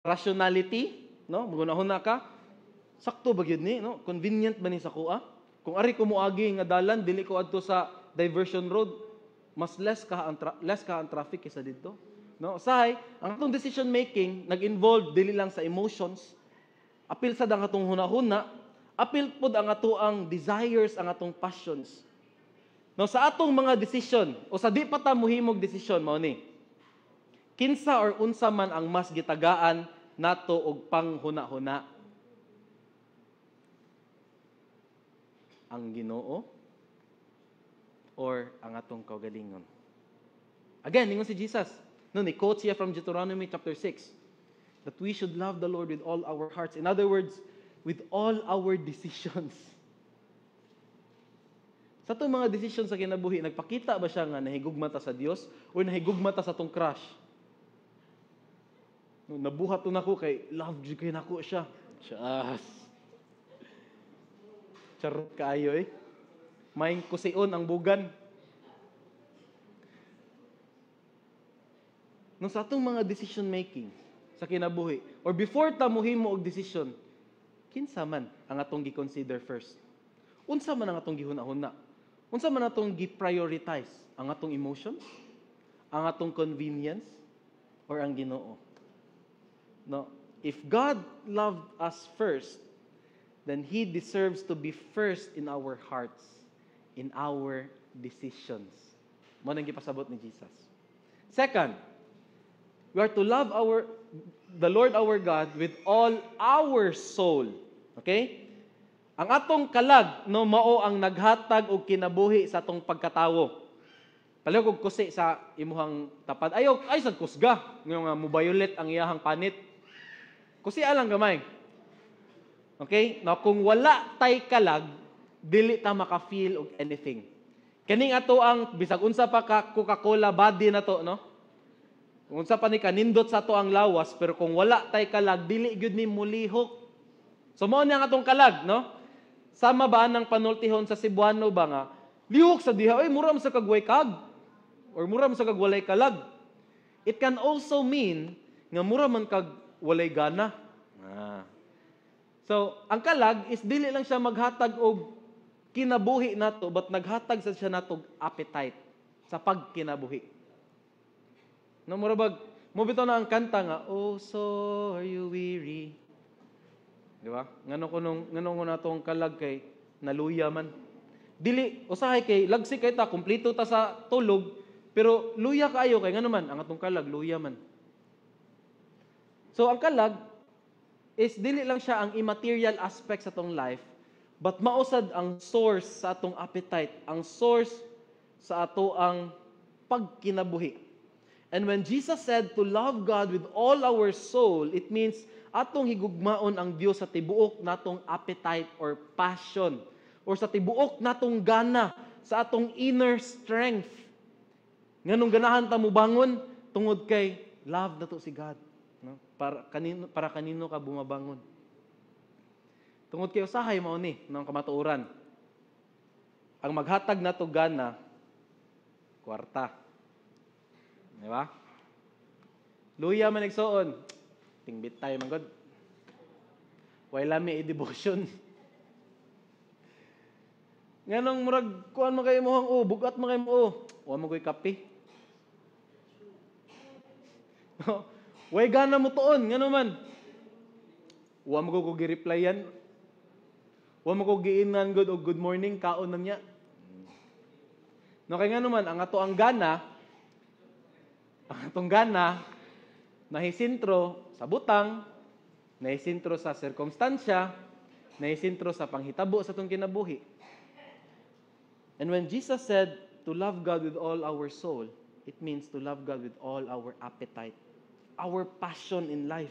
rationality, no? Magunahuna ka, sakto ba gyud ni, no? Convenient ba ni sa kuha? Kung ari ko moagi nga dalan, dili ko adto sa diversion road, mas less ka ang traffic kaysa dito. No? Usahay, ang atong decision making nag-involve dili lang sa emotions, apil sad ang atong hunahuna, apil pod ang atoang desires, ang atong passions. No, sa atong mga decision o sa di pa ta mohimog decision mao ni. Kinsa or unsa man ang mas gitagaan nato og panghuna-huna? Ang Ginoo or ang atong kaugalingon? Again, ningon si Jesus. No, ni quote siya from Deuteronomy chapter 6 that we should love the Lord with all our hearts. In other words, with all our decisions. Sa itong mga decisions sa kinabuhi, nagpakita ba siya nga nahigugma ta sa Dios o nahigugma ta sa itong crush? No, nabuhat to nako kay love jud kay nako siya. Siyas. Charot kaayo eh. Maing kusion ang bugan. No, sa atong mga decision making sa kinabuhi or before ta mohimo og decision, kinsa man ang atong gi-consider first? Unsa man ang atong gihuna-huna? Unsa man atong gi-prioritize? Ang atong emotions? Ang atong convenience? Or ang Ginoo? No, if God loved us first, then He deserves to be first in our hearts, in our decisions. Mo nang gipasabot ni Jesus. Second, we are to love the Lord our God with all our soul. Okay? Ang atong kalag, no, mao ang naghatag og kinabuhi sa atong pagkatawo. Palihog og kusi sa imuhang tapad. Ay sad kusga, nga mo-violate ang iyahang panit. Kusi alang gamay. Okay? Now, kung wala tay kalag, dili ta maka-feel og anything. Kaning ato ang bisag unsa pa ka Coca-Cola body na to, no? Kung unsa pa ni kanindot sa to ang lawas, pero kung wala tay kalag, dili gyud ni mulihok. So mao ni ang atong kalag, no? Sama ba ang panultihon sa Cebuano ba nga, lihok sa diha, ay mura man sa kagway kag or mura man sa kagwalay kalag. It can also mean nga mura man kag walay gana. So, ang kalag is dili lang siya maghatag og kinabuhi nato, but naghatag sa siya natog appetite sa pagkinabuhi. No, murabag, mo bitaw na ang kanta nga, oh, so are you weary? Di ba? Nganong ko na itong kalag kay naluya man. Dili, usahay kay, lagsi kay ta, kumplito ta sa tulog, pero luya kaayo kay nga naman, ang atong kalag, luya man. So, ang kalag is dili lang siya ang immaterial aspect sa atong life, but mausad ang source sa atong appetite, ang source sa ato ang pagkinabuhi. And when Jesus said to love God with all our soul, it means atong higugmaon ang Dios sa tibuok natong appetite or passion or sa tibuok natong gana, sa atong inner strength. Nganong ganahan ta mo bangon tungod kay love nato si God, no? Para kanino ka bumabangon? Tungod kay usahay mao ni ng kamatuoran. Ang maghatag nato gana kwarta. Di ba? Luya man nagsuon. Tingbit tayo man God. Way lami i-devotion. Nganong murag kuan man kayo mohang bugat man kayo mo. Wa mo koy kape. Way gana mo tuon ngano man. Wa mo ko gi-replyan. Wa mo ko giinan God og good morning kaon na niya. No kay ngano man ang ato ang gana nahisintro sa butang, nahisintro sa sirkumstansya, nahisintro sa panghitabo sa itong kinabuhi. And when Jesus said to love God with all our soul, it means to love God with all our appetite, our passion in life.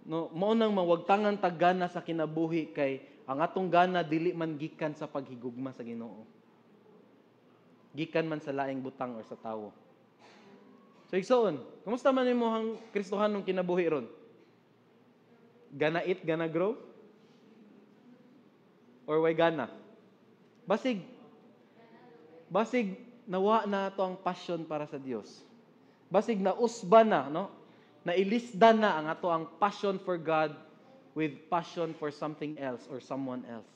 No, mao nang mawagtangan taggana sa kinabuhi kay ang atong gana dili man gikan sa paghigugma sa Ginoo. Gikan man sa laing butang or sa tawo. So igsoon, kumusta man imong Kristohanong kinabuhi ron? Gana eat, gana grow? Or way gana? Basig nawa na to ang passion para sa Dios. Basig na usba na, no? Nailisda na ang ato ang passion for God with passion for something else or someone else.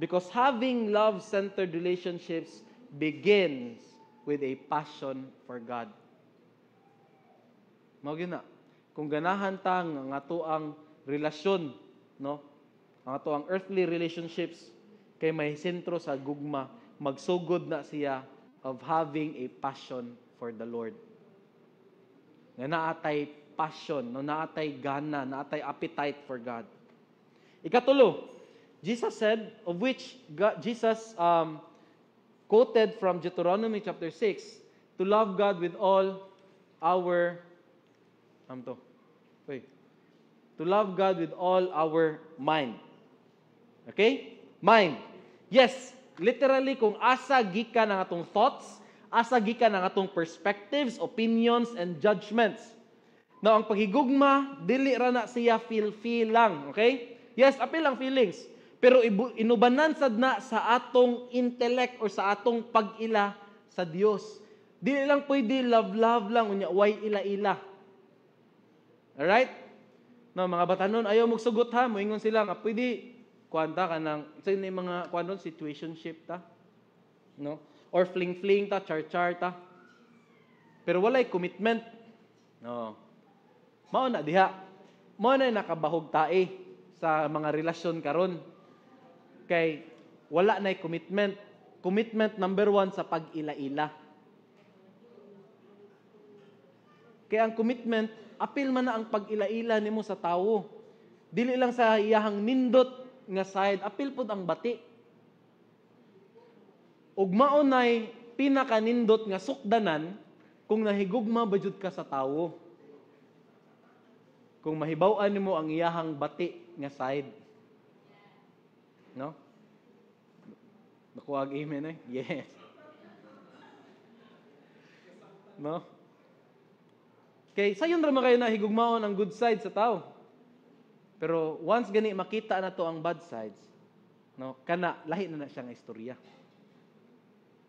Because having love-centered relationships begins with a passion for God. Mao gyud na. Kung ganahan ta nga ato ang relasyon, no? Ang ato ang earthly relationships kay may sentro sa gugma, magsugod na siya of having a passion for the Lord. Nga naatay passion, no, naatay gana, naatay appetite for God. Ikatulo, Jesus said, of which Jesus quoted from Deuteronomy chapter 6, to love God with all our, to love God with all our mind. Okay? Mind. Yes, literally kung asa gikan ang atong thoughts, asa gikan ang atong perspectives, opinions, and judgments. Now, ang paghigugma, dili ra na siya feel lang. Okay? Yes, apil ang feelings. Pero inubanan sad na sa atong intellect or sa atong pag-ila sa Dios. Dili lang pwede love lang unya way ila-ila. Alright? No, mga batanon ayaw magsugot ha, moingon sila nga pwede kuanta ka nang sa mga kuan situationship ta. No? Or fling-fling ta, char-char ta. Pero walay commitment. No. Mao na diha. Mao na nakabahog tae sa mga relasyon karon. Kay wala na commitment. Commitment number 1 sa pag-ila-ila. Kaya ang commitment, apil man na ang pag-ila-ila nimo sa tawo. Dili lang sa iyahang nindot nga side, apil pud ang bati. Ug maunay pinakanindot nga sukdanan kung nahigugma ba jud ka sa tawo. Kung mahibaw-an nimo ang iyahang bati nga side. No? Nakuha amen eh? Yes. No? Kay sayon ra man kayo na higugmaon ang good side sa tao. Pero once gani makita na to ang bad sides, no, kana lahi na siya nga istorya.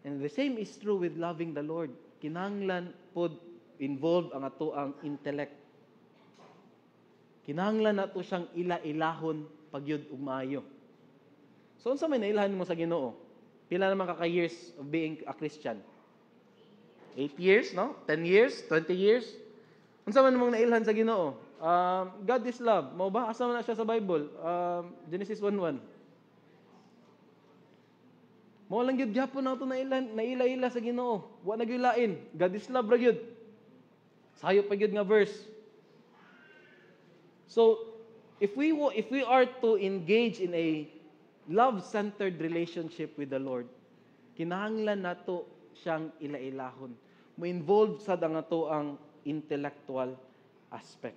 And the same is true with loving the Lord. Kinahanglan pod involved ang ato ang intellect. Kinahanglan nato siyang ila-ilahon pagyud ug maayo. So unsa may nailahan mo sa Ginoo? Pila naman ka years of being a Christian? 8 years, no? 10 years? 20 years? Unsa man mong nailhan sa Ginoo? God is love. Mao ba? Asa man na siya sa Bible? Genesis 1:1. Mao lang gyud gyapon nato naila-ila sa Ginoo. Wa na gyud lain. God is love ra gyud. Sayo pa gyud nga verse. So, if we are to engage in a love-centered relationship with the Lord, kinahanglan nato siyang ila-ilahon. Mo-involve sad ang ato ang intellectual aspect.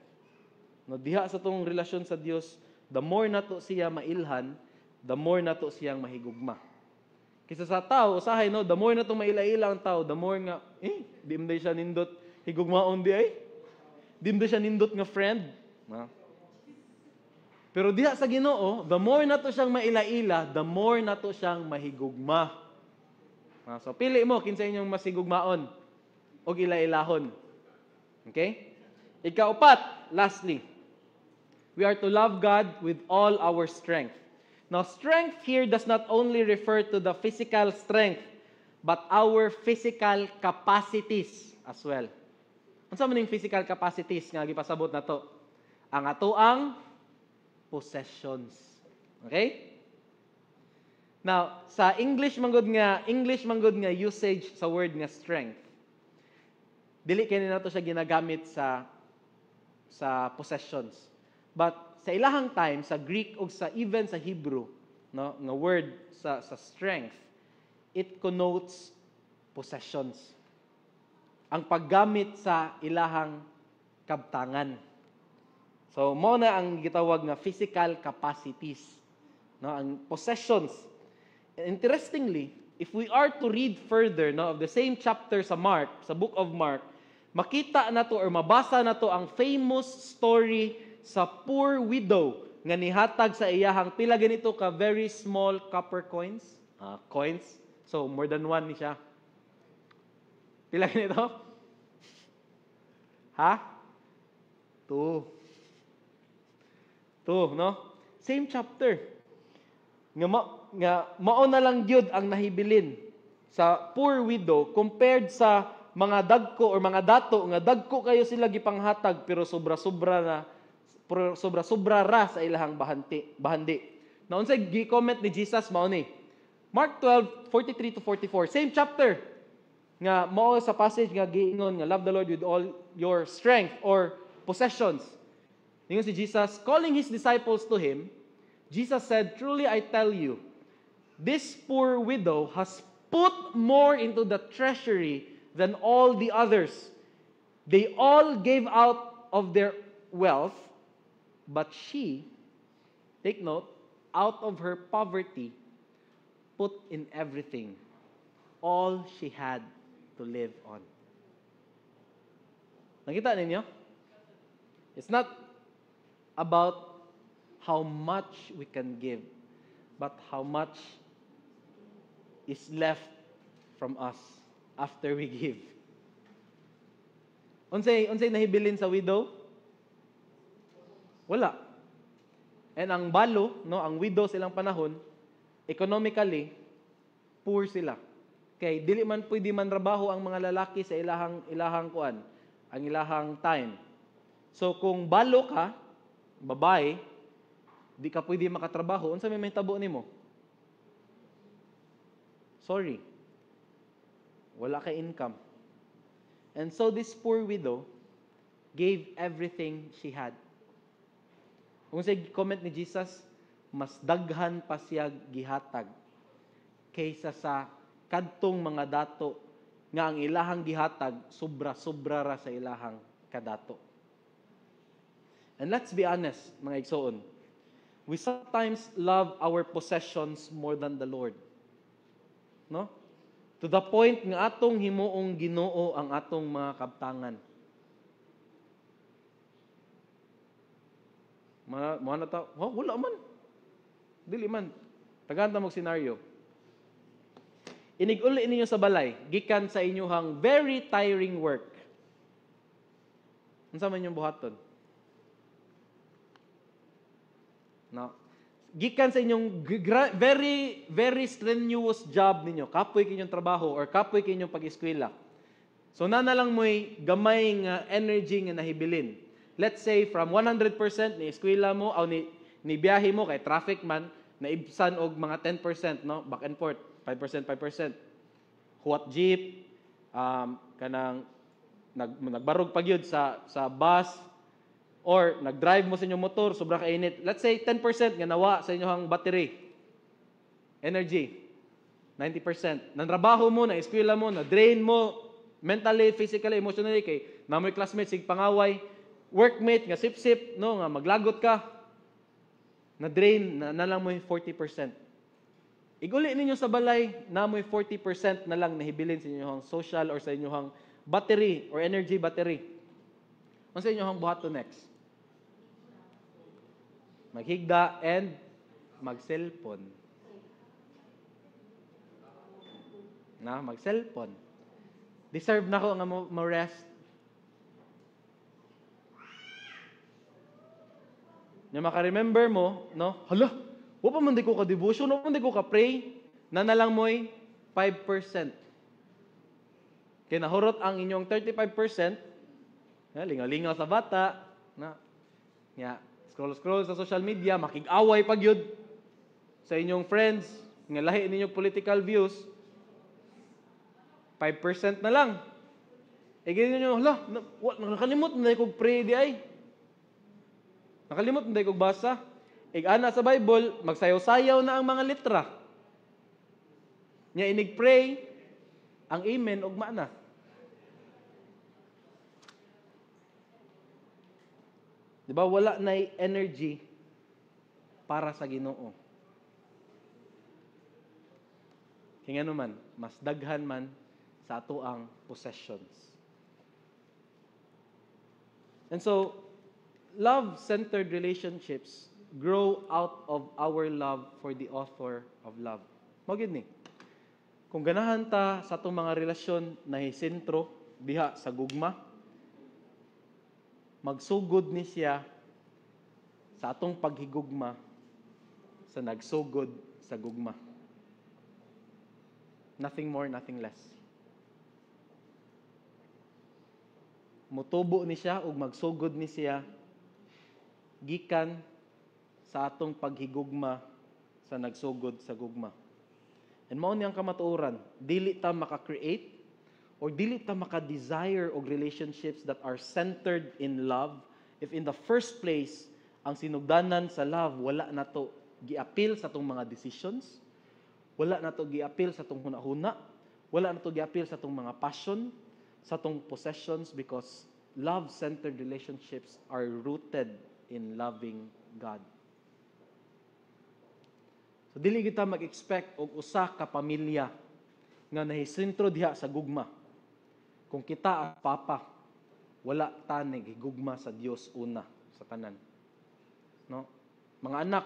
No, diha sa tong relasyon sa Dios, the more nato siya mailhan, the more nato siyang mahigugma. Kisa sa tao, usahay no, the more nato maila-ila ang tao, the more nga di man siya nindot higugmaon di ay. Di man siya nindot nga friend, no? Pero diha sa Ginoo, the more nato siyang maila-ila, the more nato siyang mahigugma. So pili mo kinsa inyong masigugmaon og ila-ilahon. Okay? Ikaapat, lastly, we are to love God with all our strength. Now, strength here does not only refer to the physical strength, but our physical capacities as well. Unsa man ning physical capacities nga gipasabot nato? Ang atoang possessions. Okay? Now, sa English manggod nga usage sa word nga strength. Dili kay nato siya ginagamit sa possessions. But sa ilahang time sa Greek o sa even sa Hebrew, no, nga word sa strength, it connotes possessions. Ang paggamit sa ilahang kabtangan. So mo na ang gitawag nga physical capacities, no, ang possessions. Interestingly, if we are to read further, no, of the same chapter sa Mark, sa book of Mark, makita nato or mabasa nato ang famous story sa poor widow nga nihatag sa iyahang pila ganito ka very small copper coins. So more than one ni siya. Pila ganito? Ha? Two. Two, no? Same chapter. Nga mao na lang gyud ang nahibilin sa poor widow compared sa mga dagko or mga dato nga dagko kayo sila gipanghatag pero sobra-sobra ra sa ilahang bahandi. Na unsay gi-comment ni Jesus mao ni Mark 12:43 to 44, same chapter. Nga mao sa passage nga giingon nga love the Lord with all your strength or possessions. Ingon si Jesus, calling his disciples to him, Jesus said, "Truly I tell you, this poor widow has put more into the treasury than all the others. They all gave out of their wealth, but she, take note, out of her poverty, put in everything, all she had to live on." Nakita ninyo? It's not about how much we can give, but how much is left from us after we give. Unsay nahibilin sa widow? Wala. And ang balo, no, ang widow silang panahon, economically poor sila. Kay dili man pwede man trabaho ang mga lalaki sa ilahang kuan, ang ilahang time. So kung balo ka, babae, di ka pwede makatrabaho, unsa may mahitabo nimo? Sorry. Wala ka income. And so this poor widow gave everything she had. Kung sa comment ni Jesus, mas daghan pa siya gihatag kaysa sa kadtong mga dato nga ang ilahang gihatag sobra-sobra ra sa ilahang kadato. And let's be honest, mga igsoon, we sometimes love our possessions more than the Lord. No? To the point nga atong himuong Ginoo ang atong mga kabtangan. Mga nata, wala man. Dili man. Tagahan mong senaryo. Inig-uli ninyo sa balay, gikan sa inyong very tiring work. Unsa man yung buhaton? No. Gikan sa inyong very, very strenuous job ninyo, kapoy kinyong trabaho or kapoy kinyong pag-eskwela. So na lang mo'y gamay nga energy nga nahibilin. Let's say from 100% ni eskwela mo o ni biyahe mo kay traffic man, naibsan og mga 10%, no? Back and forth, 5%. Huwat jeep, kanang nagbarog pagyud sa bus, or nag-drive mo sa inyong motor, sobra kainit. Let's say 10% nga nawa sa inyong battery. Energy. 90%. Nanrabaho mo, na eskwela mo, na drain mo, mentally, physically, emotionally, kay namoy classmates, sig pangaway, workmate, nga sip-sip, no, nga maglagot ka, na drain, na lang mo 40%. Iguli ninyo sa balay, namoy 40% na lang nahibilin sa inyong social or sa inyong battery or energy battery. Ano sa inyong buhaton next? Maghigda and mag-cellphone. Mag-cellphone. Deserve na ko nga mo rest. Nga maka-remember mo, no? Hala, wa pa man di ko ka-devotion, wa pa man di ko ka-pray, na lang mo'y 5%. Kaya nahurot ang inyong 35%, lingaw-lingaw sa bata, na, scroll sa social media, makig-away pagyud sa inyong friends, nga lahi ninyong political views, 5% na lang. Ganyan nyo, nakalimot na kong pray di ay. Nakalimot na kong basa. Ana sa Bible, magsayaw-sayaw na ang mga litra. Nya inig-pray, ang amen, ugma na. Diba, wala na energy para sa Ginoo. Kaya naman, mas daghan man sa ato ang possessions. And so, love-centered relationships grow out of our love for the author of love. Magid ni. Kung ganahan ta sa atong mga relasyon na hisentro diha sa gugma, magsugod ni siya sa atong paghigugma sa nagsugod sa gugma. Nothing more, nothing less. Mutubo ni siya ug magsugod ni siya gikan sa atong paghigugma sa nagsugod sa gugma. And mao ni ang kamatuoran, dili ta maka-create or dili ta maka-desire og relationships that are centered in love if in the first place ang sinugdanan sa love wala nato giapil sa atong mga decisions, wala nato giapil sa atong hunahuna, wala nato giapil sa atong mga passion, sa atong possessions, because love-centered relationships are rooted in loving God. So dili kita mag-expect og usa ka pamilya nga nahisentro diha sa gugma. Kung kita ang papa, wala ta nagigugma sa Dios una sa tanan. No? Mga anak,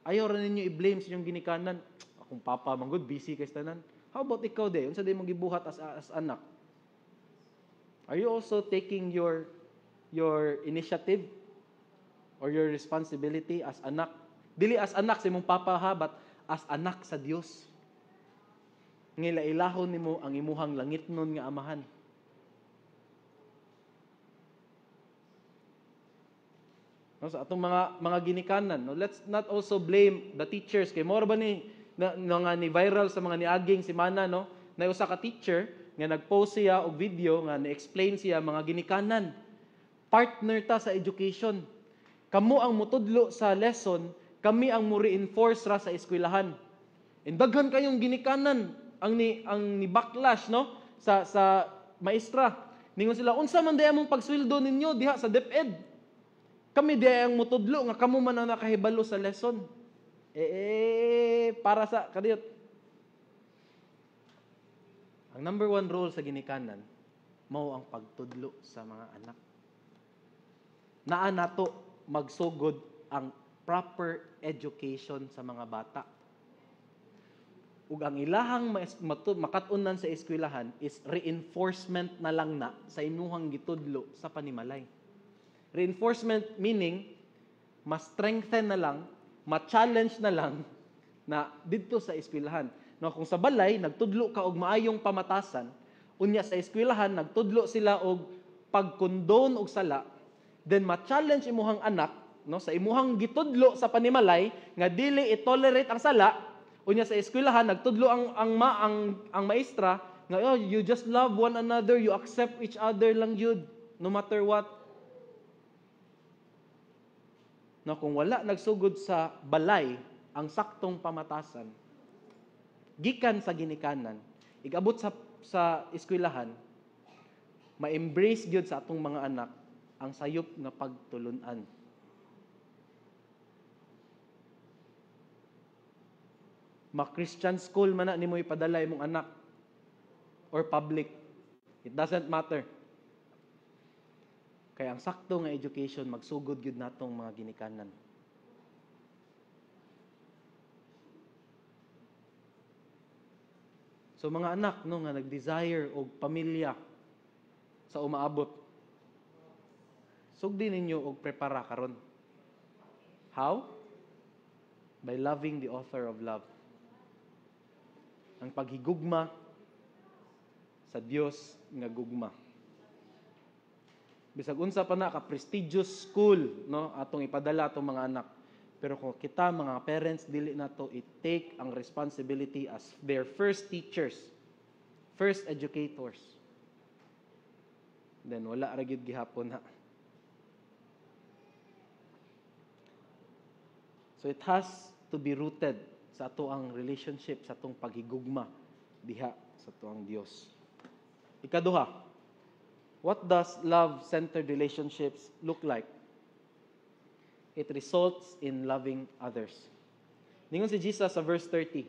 ayaw ra ninyo i-blame sa inyong ginikanan. Akong papa manggod busy kay sa tanan. How about ikaw de? Unsa day mo gibuhat as anak? Are you also taking your initiative or your responsibility as anak? Dili as anak sa imong papa ha, but as anak sa Dios. Ngila-ilahon nimo ang imuhang langitnon nga amahan. No, sa atong mga ginikanan, no, let's not also blame the teachers kay more ba ni ni viral sa mga niaging si Mana, no? Na usa ka teacher nga nagpost siya og video nga na-explain siya mga ginikanan. Partner ta sa education. Kamo ang mutudlo sa lesson, kami ang mo-reinforce ra sa eskwelahan. Indaghan kayong ginikanan ang ni backlash, no, sa maestra. Ningon sila, unsa man day among pagsweldo ninyo diha sa DepEd? Kami diha ang mutudlo nga kamo man ang nakahibalo sa lesson. Para sa kadiyot. Ang number one role sa ginikanan mao ang pagtudlo sa mga anak. Naa nato magsugod ang proper education sa mga bata. Ug ang ilahang makatunan sa eskwelahan is reinforcement na lang na sa imuhang gitudlo sa panimalay. Reinforcement meaning ma-strengthen na lang, ma-challenge na lang na didto sa eskwelahan. No, kung sa balay nagtudlo ka og maayong pamatasan, unya sa eskwelahan nagtudlo sila og pag-condone og sala, then ma-challenge imuhang anak, no, sa imuhang gitudlo sa panimalay nga dili i-tolerate ang sala, unya sa eskwelahan nagtudlo ang maestra nga you just love one another, you accept each other lang yun no matter what. No, kung wala nagsugod sa balay ang saktong pamatasan gikan sa ginikanan, igabot sa eskwelahan, ma-embrace gyud sa atong mga anak ang sayop nga pagtulunan. Ma-Christian school man na nimo ipadala imong anak or public, it doesn't matter. Kaya ang sakto nga education magsugod gyud natong mga ginikanan. So mga anak no nga nag-desire og pamilya sa umaabot, sugdi ninyo og prepara karon. How? By loving the author of love. Ang paghigugma sa Dios nga gugma. Bisag unsa pa na ka prestigious school, no, atong ipadala atong mga anak. Pero kung kita mga parents dili nato i-take ang responsibility as their first teachers, first educators, then wala ra gyud gihapon ha. So it has to be rooted sa ato ang relationship, sa atong paghigugma diha sa tuang Dios. Ikaduha, what does love-centered relationships look like? It results in loving others. Ningon si Jesus sa verse 30.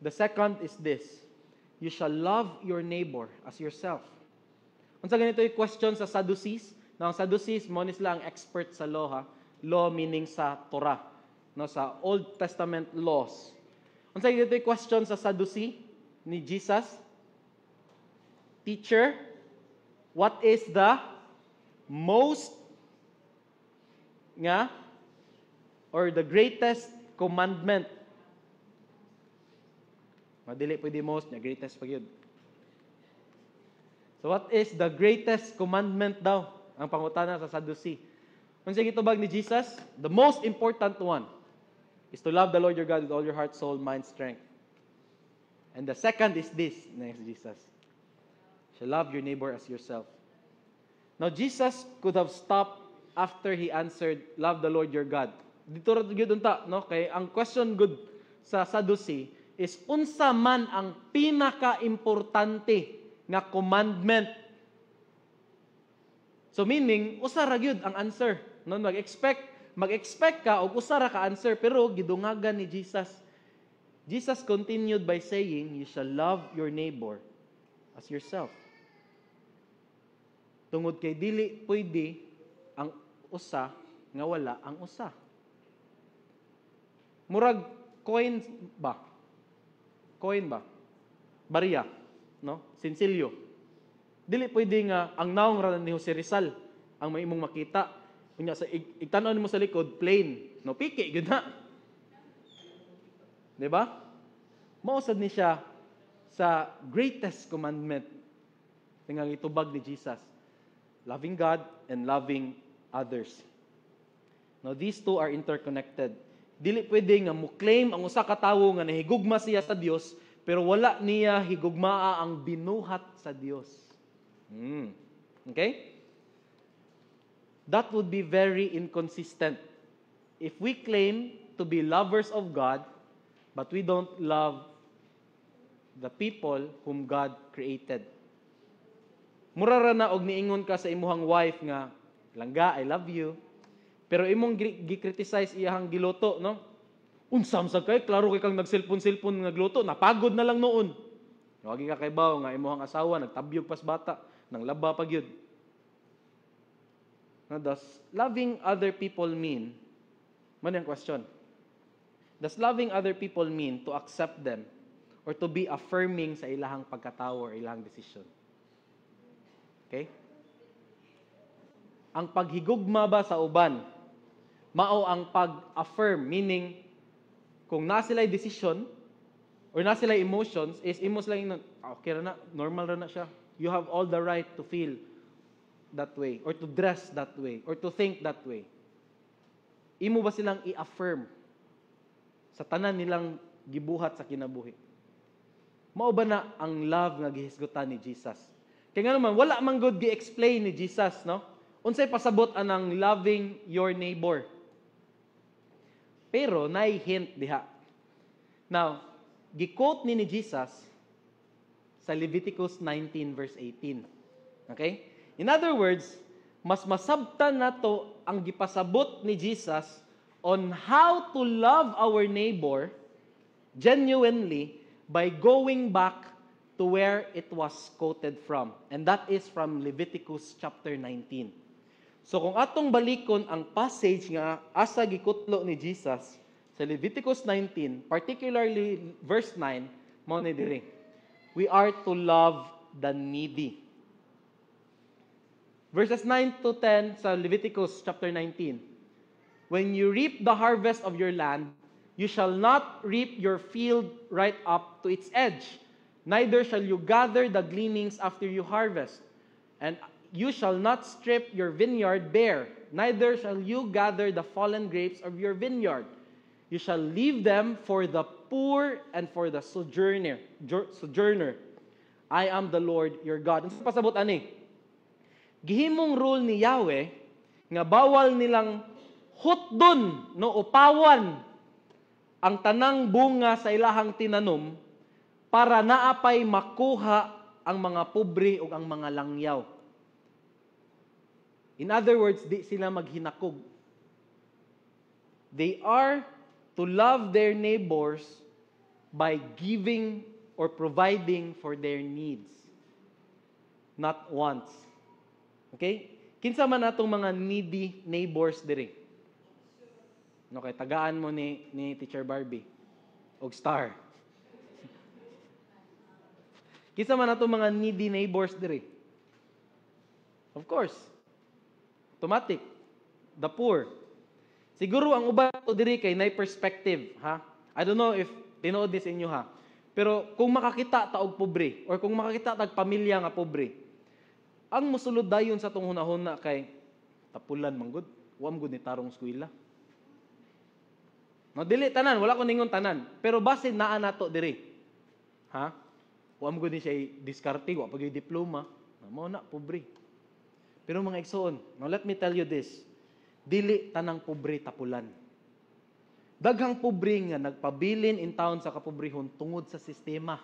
The second is this: you shall love your neighbor as yourself. Unsa ganito yung question sa Sadducees? Now, ang Sadducees, mo ni sila ang expert sa law, ha? Law meaning sa Torah, no, sa Old Testament laws. Unsa ganito yung question sa Sadducee ni Jesus? Teacher, what is the most nga or the greatest commandment? Madili pwede most, the greatest pag yun. So what is the greatest commandment daw? Ang pangutana sa Sadducee. Kung sige tubag ni Jesus, the most important one is to love the Lord your God with all your heart, soul, mind, strength. And the second is this, next Jesus. Shall love your neighbor as yourself. Now, Jesus could have stopped after he answered, love the Lord your God. Dito rin yun unta, no? Kaya ang question good sa Sadducee is, unsa man ang pinaka-importante nga commandment. So meaning, usara gyud ang answer. No? Mag-expect ka og usara ka answer, pero gidungagan ni Jesus. Jesus continued by saying, you shall love your neighbor as yourself. Tungod kay dili pwede ang usa nga wala ang usa. Murag coin ba? Coin ba? Barya, no? Sinsilyo. Dili pwede nga ang naong ra ni Jose Rizal ang may imong makita. Unya sa igtan-on mo sa likod plain, no? Piki gyud na. Di ba? Mausad ni siya sa greatest commandment nga itubag ni Jesus. Loving God and loving others. Now, these two are interconnected. Dili pwede nga mo-claim ang usa ka tawo nga nahigugma siya sa Dios, pero wala niya higugmaa ang binuhat sa Dios. Okay? That would be very inconsistent. If we claim to be lovers of God, but we don't love the people whom God created. Murara na og niingon ka sa imuhang wife nga, langga, I love you. Pero imong gi-criticize iyahang giluto, no? Unsam sa kay, klaro kay kang nagselpon-selpon nga gluto, napagod na lang noon. Wagi ka kay bawo nga imuhang asawa nagtabyog pas bata, nang laba pa gyud. Now, does loving other people mean? Man yung question. Does loving other people mean to accept them or to be affirming sa ilahang pagkatao or ilahang decision? Okay? Ang paghigugma ba sa uban, mao ang pag-affirm, meaning, kung na sila'y decision or na sila'y emotions, is imo sila okay na, normal na siya. You have all the right to feel that way, or to dress that way, or to think that way. Imo ba silang i-affirm sa tanan nilang gibuhat sa kinabuhi? Mao ba na ang love nga gihisgutan ni Jesus? Kaya nga naman, wala man good gi-explain ni Jesus, no? Unsay pasabot anang loving your neighbor. Pero naay hint diha. Now, gi-quote ni Jesus sa Leviticus 19 verse 18. Okay? In other words, mas masabtan nato ang gipasabot ni Jesus on how to love our neighbor genuinely by going back to where it was quoted from. And that is from Leviticus chapter 19. So kung atong balikon ang passage nga asa gikutlo ni Jesus sa Leviticus 19, particularly verse 9, mo ni diri. We are to love the needy. Verses 9 to 10 sa Leviticus chapter 19. When you reap the harvest of your land, you shall not reap your field right up to its edge, neither shall you gather the gleanings after you harvest. And you shall not strip your vineyard bare, neither shall you gather the fallen grapes of your vineyard. You shall leave them for the poor and for the sojourner. I am the Lord your God. Ano sa pasabot ani? Gihimong rule ni Yahweh nga bawal nilang hutdon, no, upawan ang tanang bunga sa ilahang tinanom para naapay makuha ang mga pobre o ang mga langyaw. In other words, di sila maghinakog. They are to love their neighbors by giving or providing for their needs. Not wants. Okay? Kinsa man atong mga needy neighbors diri? No, kay tagaan mo ni Teacher Barbie og Star. Kinsa man atong mga needy neighbors diri? Of course. Automatic. The poor. Siguro ang uban to diri kay nay perspective, ha? I don't know if tinuod this inyo ha. Pero kung makakita ta og pobre or kung makakita tag pamilya nga pobre, ang mosulod dayon sa tong hunahuna kay tapulan manggod, wa gud ni tarong eskwela. No, dili tanan, wala ko ningon tanan, pero base naa nato diri. Ha? Wa mo gud ni siya diskarte, wa pag diploma, mao na pobre. Pero mga igsoon, now let me tell you this. Dili tanang pobre tapulan. Daghang pobre nga nagpabilin in town sa kapobrehon tungod sa sistema.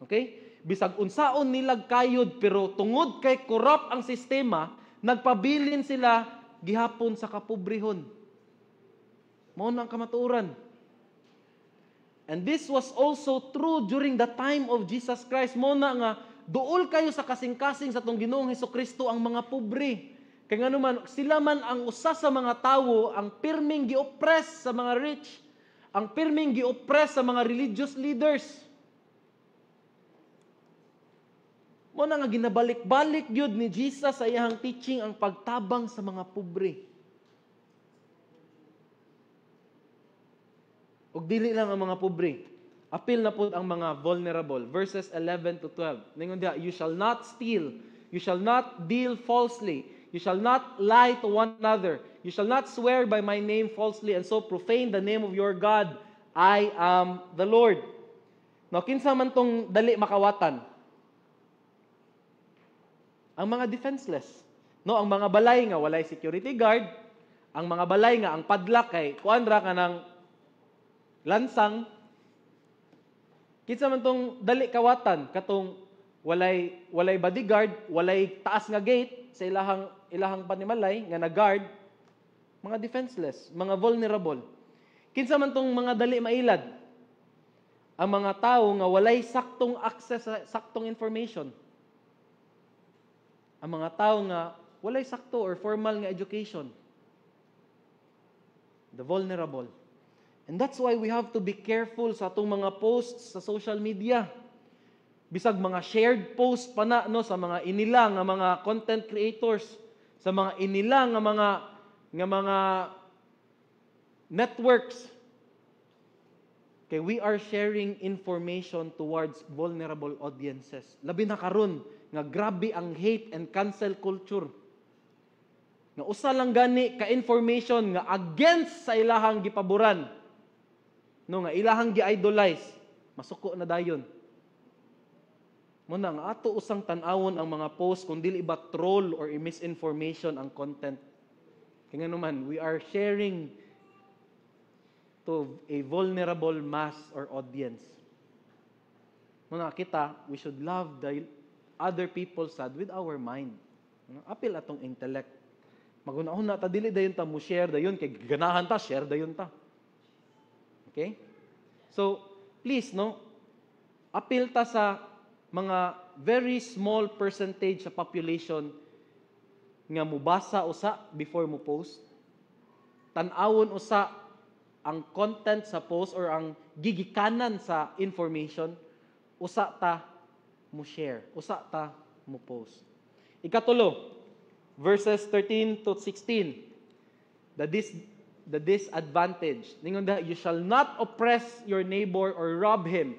Okay? Bisag unsaon nilag kayod pero tungod kay corrupt ang sistema, nagpabilin sila gihapon sa kapobrehon. Mao na ang kamatuoran. And this was also true during the time of Jesus Christ. Mao na nga duol kayo sa kasing-kasing sa tong Ginoong Hesukristo ang mga pobre. Kaya nga naman, sila man ang usa sa mga tawo, ang pirming gi-oppress sa mga rich, ang pirming gi-oppress sa mga religious leaders. Mo na nga ginabalik-balik yun ni Jesus sa iyang teaching ang pagtabang sa mga pobre. Ug dili lang ang mga pobre. Apil na po ang mga vulnerable. Verses 11 to 12. Ningon diha, you shall not steal, you shall not deal falsely, you shall not lie to one another. You shall not swear by my name falsely and so profane the name of your God. I am the Lord. Now, kinsa man tong dali makawatan? Ang mga defenseless. No, ang mga balay nga walay security guard, ang mga balay nga ang padlak kay kuan ra kanang lansang. Kinsa man tong dali kawatan katong walay bodyguard, walay taas nga gate sa ilahang panimalay nga na-guard, mga defenseless, mga vulnerable. Kinsa man tong mga dali mailad, ang mga tao nga walay saktong access sa saktong information. Ang mga tao nga walay sakto or formal nga education. The vulnerable. And that's why we have to be careful sa atong mga posts sa social media. Bisag mga shared post pa na no, sa mga inilang nga mga content creators, sa mga inilang nga mga networks. Okay, we are sharing information towards vulnerable audiences. Labi na karon nga grabe ang hate and cancel culture. Nga usa lang gani ka information nga against sa ilahang gipaboran. No, nga ilahang gi-idolize, masuko na dayon. Muna nga ato usang tan-awon ang mga post kung dili ba troll or misinformation ang content. Kaya naman, we are sharing to a vulnerable mass or audience. Muna kita, we should love the other people sad with our mind. Apil atong intellect. Magunahon na ta dili dayon ta mo share dayon kay ganahan ta share dayon ta. Okay? So, please no, apil ta sa mga very small percentage sa population nga mubasa usa before mo post. Tan-awon usa ang content sa post or ang gigikanan sa information, usa ta mo share, usa ta mo post. Ikatulo, verses 13 to 16. The disadvantage. Ningon da, you shall not oppress your neighbor or rob him.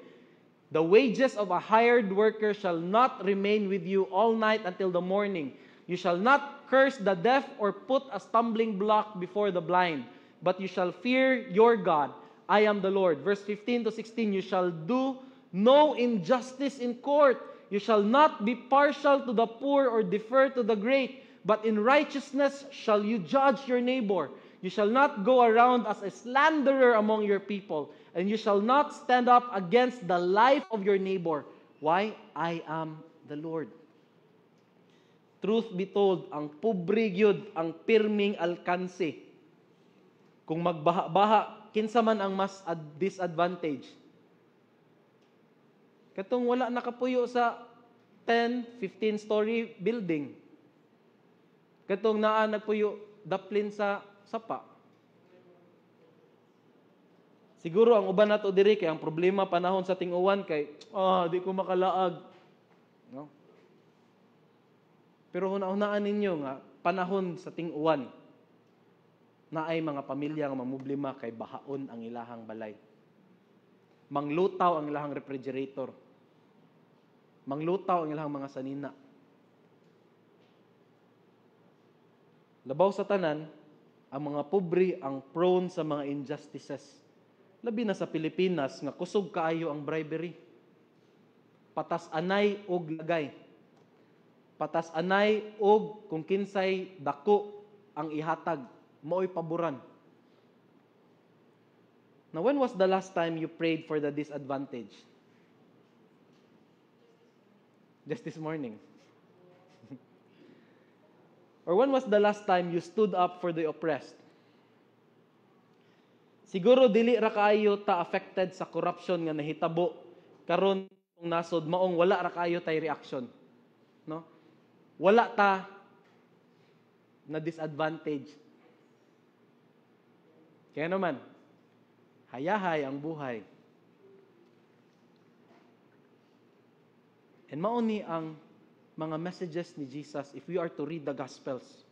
The wages of a hired worker shall not remain with you all night until the morning. You shall not curse the deaf or put a stumbling block before the blind, but you shall fear your God. I am the Lord. Verse 15 to 16, you shall do no injustice in court. You shall not be partial to the poor or defer to the great, but in righteousness shall you judge your neighbor. You shall not go around as a slanderer among your people, and you shall not stand up against the life of your neighbor. Why? I am the Lord. Truth be told, ang pobre gyud ang pirming alkanse. Kung magbaha-baha, kinsa man ang mas disadvantage. Katong wala nakapuyo sa 10, 15 story building. Katong naa nagpuyo daplin sa sapa. Siguro ang uban nato diri kay ang problema panahon sa ting-uwan kay di ko makalaag. No? Pero hunahunaan ninyo nga panahon sa ting-uwan. Naay mga pamilya nga mamублima kay bahaon ang ilahang balay. Manglutaw ang ilahang refrigerator. Manglutaw ang ilahang mga sanina. Labaw sa tanan, ang mga pobre ang prone sa mga injustices. Labi na sa Pilipinas nga kusog kaayo ang bribery. Patas anay og lagay. Patas anay og kung kinsay dako ang ihatag, mao'y paboran. Now, when was the last time you prayed for the disadvantaged? Just this morning. Or when was the last time you stood up for the oppressed? Siguro dili ra kaayo ta affected sa corruption nga nahitabo karon kung nasod maong wala ra kaayo tay reaction. No? Wala ta na disadvantage. Kaya naman, hayahay ang buhay. And mauni ang mga messages ni Jesus if we are to read the Gospels.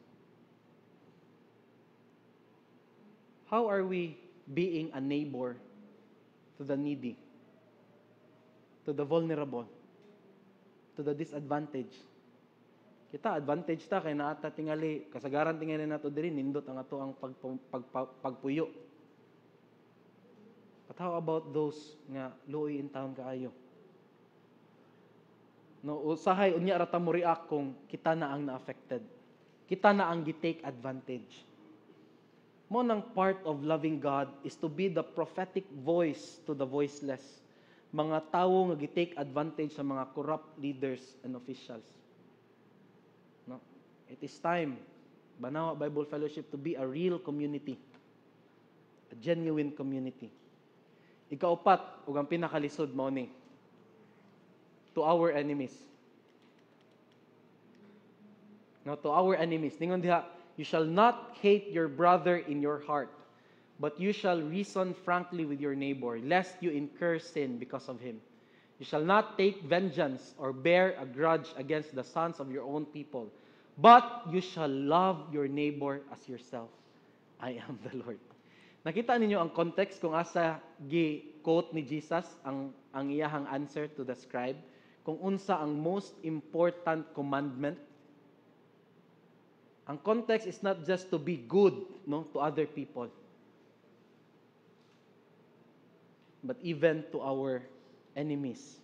How are we being a neighbor to the needy, to the vulnerable, to the disadvantaged? Kita advantage ta kay naata tingali kasagaran tingali nato diri nindot ang ato ang pagpuyo. But how about those nga luoy in town kaayo? No, usahay unya ra ta mo react kung kita na ang na-affected. Kita na ang gi-take advantage. Mo nang part of loving God is to be the prophetic voice to the voiceless. Mga tawo nga gi-take advantage sa mga corrupt leaders and officials. No? It is time, Banawa Bible Fellowship, to be a real community. A genuine community. Ikaupat, ug ang pinakalisod mao ni, to our enemies. Now, to our enemies. Ningon diha, you shall not hate your brother in your heart, but you shall reason frankly with your neighbor, lest you incur sin because of him. You shall not take vengeance or bear a grudge against the sons of your own people, but you shall love your neighbor as yourself. I am the Lord. Nakita ninyo ang context kung asa gi-quote ni Jesus ang iyahang answer to the scribe, kung unsa ang most important commandment. Ang context is not just to be good, no, to other people, but even to our enemies.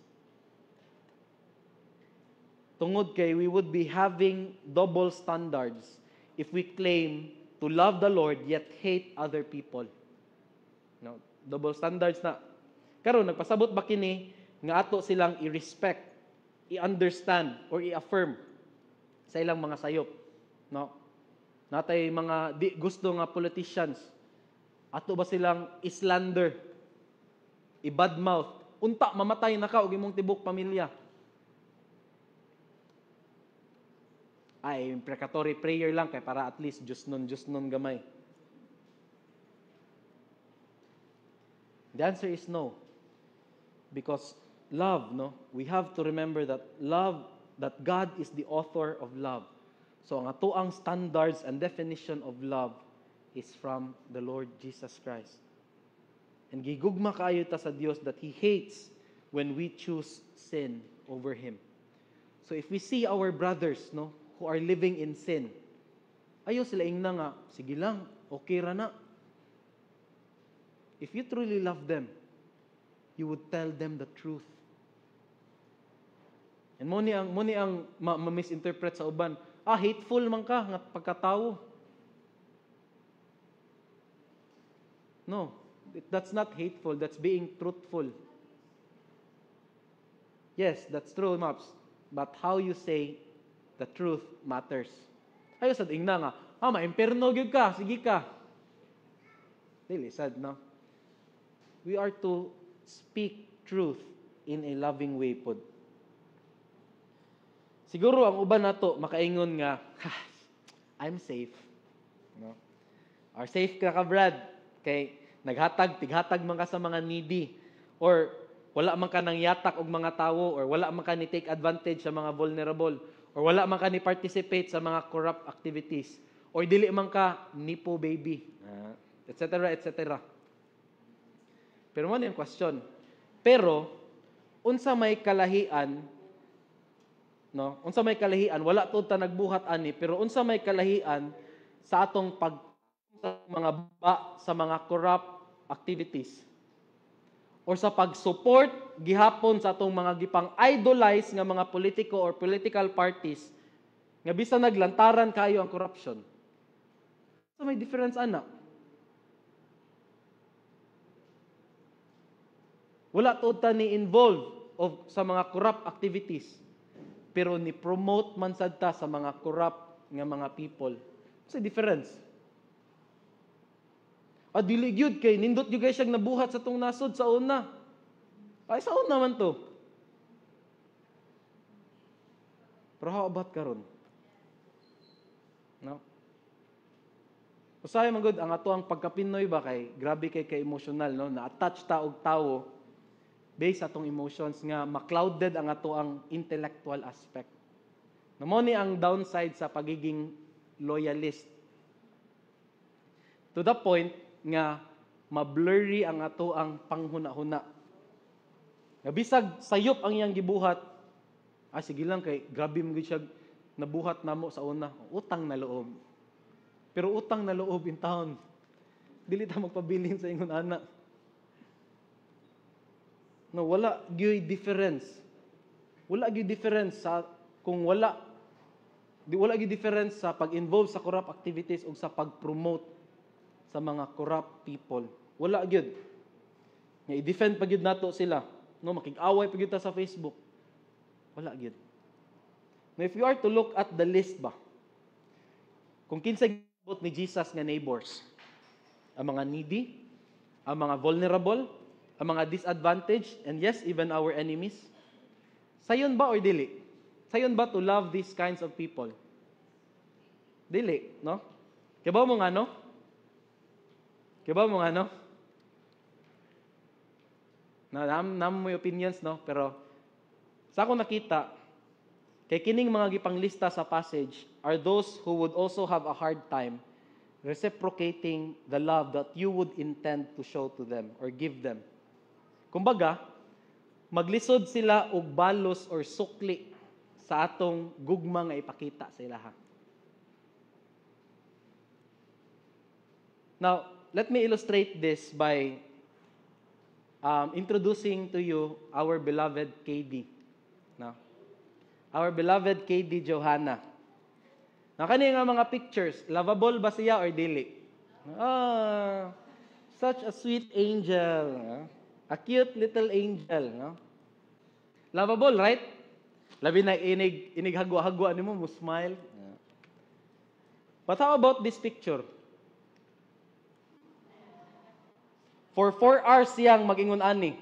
Tungod kay we would be having double standards if we claim to love the Lord yet hate other people. No, double standards na. Karon nagpasabot ba kini nga ato silang i-respect, i-understand or i-affirm sa ilang mga sayop, no? Natay mga di gusto nga politicians, ato ba silang islander, i-badmouth, unta mamatay na ka og imong tibok pamilya? Ay, imprecatory prayer lang kay para at least just nun gamay. The answer is no. Because love, no? We have to remember that love, that God is the author of love. So ang atoang standards and definition of love is from the Lord Jesus Christ. And gigugma kaayo ta sa Dios that He hates when we choose sin over Him. So if we see our brothers, no, who are living in sin, ayaw sila ingna nga, sige lang, okay ra na. If you truly love them, you would tell them the truth. And mo ni ang ma-misinterpret sa uban, hateful man ka nga pagkatawo. No, that's not hateful, that's being truthful. Yes, that's true, Maps. But how you say the truth matters. Ayaw sad ingna nga, ma-imperno gyud ka, sige ka. Really sad, no? We are to speak truth in a loving way pod. Siguro ang uban nato makaingon nga, I'm safe. No? Or safe ka Brad, kay tighatag man ka sa mga needy, or wala man ka nang yatak og mga tawo, or wala man ka ni take advantage sa mga vulnerable, or wala man ka ni participate sa mga corrupt activities, or dili man ka nipo baby, etc., etc. Pero mo yung question. Pero unsa may kalahian, no? Unsa may kalahian, wala to ta nagbuhat ani, pero unsa may kalahian sa atong mga sa mga corrupt activities or sa pag-support gihapon sa atong mga gipang idolize nga mga politiko or political parties nga bisan naglantaran kayo ang corruption. So may difference ana. Wala to ta ni involved sa mga corrupt activities, pero ni promote man sad ta sa mga corrupt nga mga people. What's the difference? Dili gyud kay nindot gyud kay siyang nabuhat sa tong nasod sa una. Ay sa una man to. Pero how about karon? No? Usay man gud ang ato ang pagka-Pinoy ba kay grabe kay emotional, no? Na-attach ta og tawo based sa atong emotions nga ma-clouded ang ato ang intellectual aspect. Namo ni ang downside sa pagiging loyalist. To the point nga ma-blurry ang ato ang panghuna-huna. Nga bisag sayop ang iyang gibuhat, sige lang kay grabe mo gid siya nabuhat namo sa una, utang na loob. Pero utang na loob in town. Dili ta magpabilin sa ingon ana. No, wala gyud difference. Wala gyud difference sa kung wala gyud difference sa pag-involve sa corrupt activities o sa pag-promote sa mga corrupt people. Wala gyud. Nga i-defend pa gyud nato sila, no, makig-away pa gyud ta sa Facebook. Wala gyud. Now if you are to look at the list ba, kung kinsa gibot ni Jesus nga neighbors, ang mga needy, ang mga vulnerable, ang mga disadvantaged, and yes, even our enemies. Sayon ba or dili? Sayon ba to love these kinds of people? Dili, no? Kaya ba mo nga, no? Kaya ba mo nga, no? Nam mo yung opinions, no? Pero sa ako nakita, kay kining mga gipanglista sa passage are those who would also have a hard time reciprocating the love that you would intend to show to them or give them. Kumbaga, maglisod sila og balos or sukli sa atong gugma nga ipakita sa ilaha. Now, let me illustrate this by introducing to you our beloved KD. No? Our beloved KD Johanna. Now, kani nga mga pictures, lovable ba siya or dili? Such a sweet angel. A cute little angel, no? Lovable, right? Labi na inig hagwa-hagwa nimo mo smile. But how about this picture? For 4 hours siyang mag-ingon ani.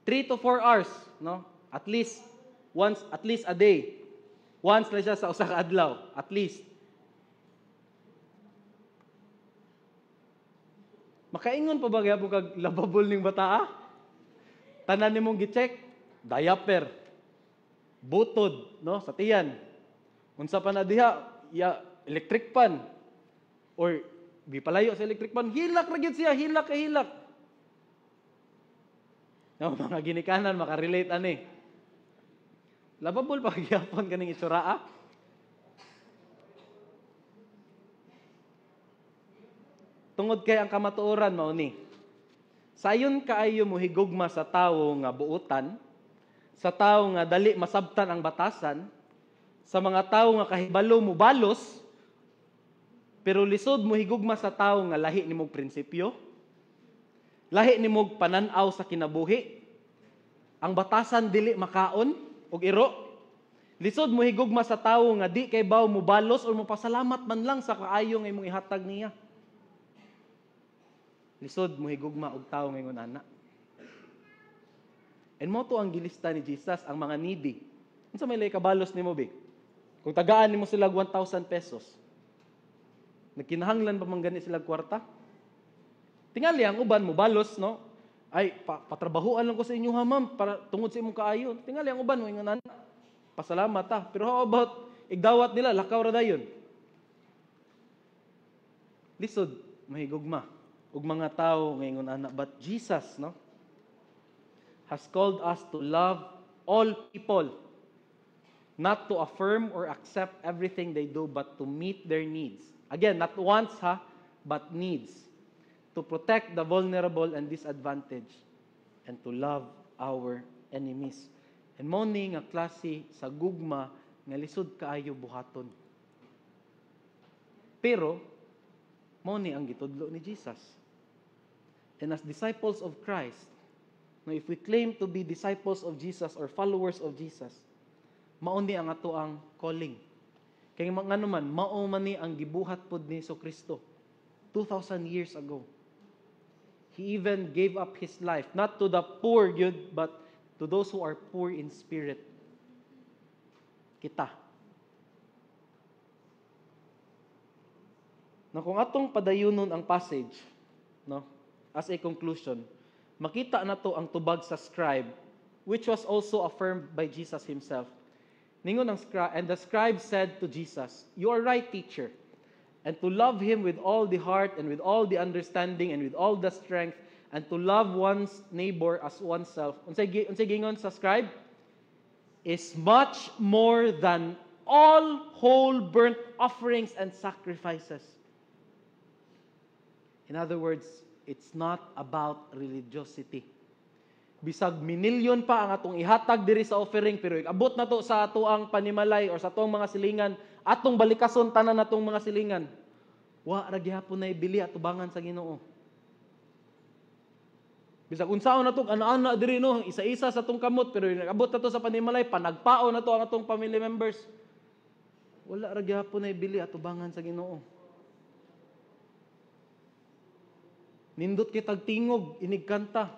3 to 4 hours, no? At least a day. Once na siya sa usa ka adlaw, at least. Makaingon pa ba gyapon kag lovable ning bata? Tanan nimong gi-check, diaper, butod, no, sa tiyan. Unsa pa na diha, electric fan or gipalayo sa electric fan, hilak ra gyud siya, hilak. No, mga ginikanan makarelate ani. Lovable pa gyapon kaning itsura. Tungod kay ang kamatuoran mao ni. Sayon kaayo mo higugma sa tawo nga buutan, sa tawo nga dali masabtan ang batasan, sa mga tawo nga kahibalo mo balos, pero lisod mo higugma sa tawo nga lahi nimong prinsipyo, lahi nimong pananaw sa kinabuhi, ang batasan dili makaon og iro. Lisod mo higugma sa tawo nga di kay baw mo balos o mo pasalamat man lang sa kaayo nga imong ihatag niya. Lisod mo higugma og tawo ngayon ana. And mo to ang gilista ni Jesus, ang mga needy. Unsa may lay kabalos nimo be? Kung tagaan nimo sila 1,000 pesos. Nagkinahanglan pa man gani sila kwarta? Tingali ang uban mo balos, no? Ay patrabahuan lang ko sa inyo ha ma'am para tungod sa imong kaayo. Tingali ang uban mo ingon ana. Pasalamat ta. Pero how about igdawat nila lakaw ra dayon? lisod mahigugma ug mga tao ngayon ana, but Jesus, no, has called us to love all people, not to affirm or accept everything they do, but to meet their needs. Again, not wants, but needs. To protect the vulnerable and disadvantaged, and to love our enemies. And mao ni nga klase sa gugma nga lisod kaayo buhaton. Pero mao ni ang gitudlo ni Jesus. And as disciples of Christ, no, if we claim to be disciples of Jesus or followers of Jesus, mao ni ang ato ang calling. Kay nga naman, mao man ni ang gibuhat pod ni Kristo 2,000 years ago. He even gave up His life, not to the poor yun, but to those who are poor in spirit. Kita. Na kung atong padayunon ang passage, no, as a conclusion, makita na to ang tubag sa scribe, which was also affirmed by Jesus Himself. Ningon ang scribe, and the scribe said to Jesus, "You are right, teacher, and to love Him with all the heart and with all the understanding and with all the strength, and to love one's neighbor as oneself." Unsay gingon sa scribe? Is much more than all whole burnt offerings and sacrifices. In other words, it's not about religiosity. Bisag minilyon pa ang atong ihatag diri sa offering, pero abot na to sa ato ang panimalay or sa atong mga silingan, atong balikason tanan natong mga silingan. Wa ra gihapon na ibili atubangan sa Ginoo. Bisag unsaon na to ana-ana diri no, isa-isa sa atong kamot, pero abot na to sa panimalay, panagpao na to ang atong family members. Wala ra gihapon na ibili atubangan sa Ginoo. Nindot kitag tingog inig kanta.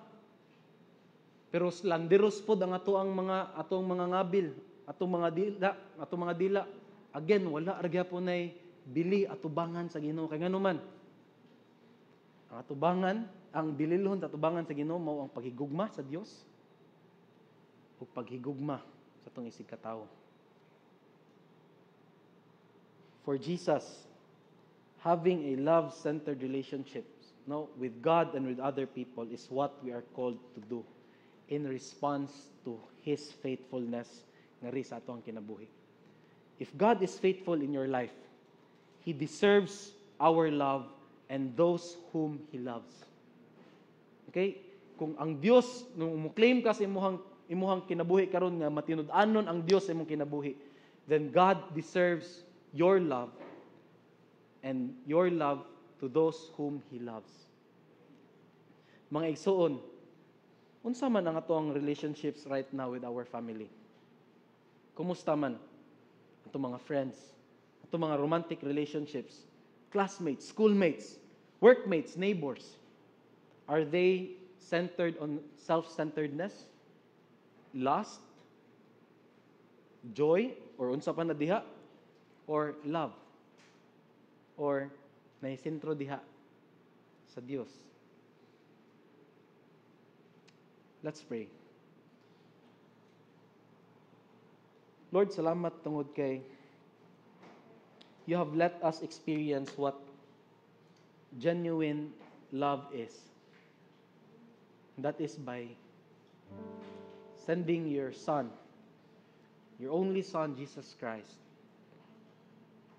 Pero slanderos pod ang atong mga ngabil, atong mga dila. Again, wala ra gyapon nay bili atubangan sa Ginoo. Kay nganuman ang atubangan, ang bililhon sa atubangan sa Ginoo mao ang paghigugma sa Dios ug paghigugma sa atong isig katawo. For Jesus, having a love-centered relationship, no, with God and with other people is what we are called to do in response to His faithfulness nga ri sa ato ang kinabuhi. If God is faithful in your life, He deserves our love and those whom He loves. Okay? Kung ang Dios, nung mo-claim ka sa imuhang kinabuhi karon nga matinud-anon ang Dios sa imong kinabuhi, then God deserves your love and your love to those whom He loves. Mga igsoon, unsa man ang atong relationships right now with our family? Kumusta man atong mga friends, atong mga romantic relationships, classmates, schoolmates, workmates, neighbors? Are they centered on self-centeredness, lust, joy, or unsa pa na diha? Or love? Or naisentro diha sa Dios? Let's pray. Lord, salamat tungod kay You have let us experience what genuine love is. That is by sending your Son, your only Son, Jesus Christ,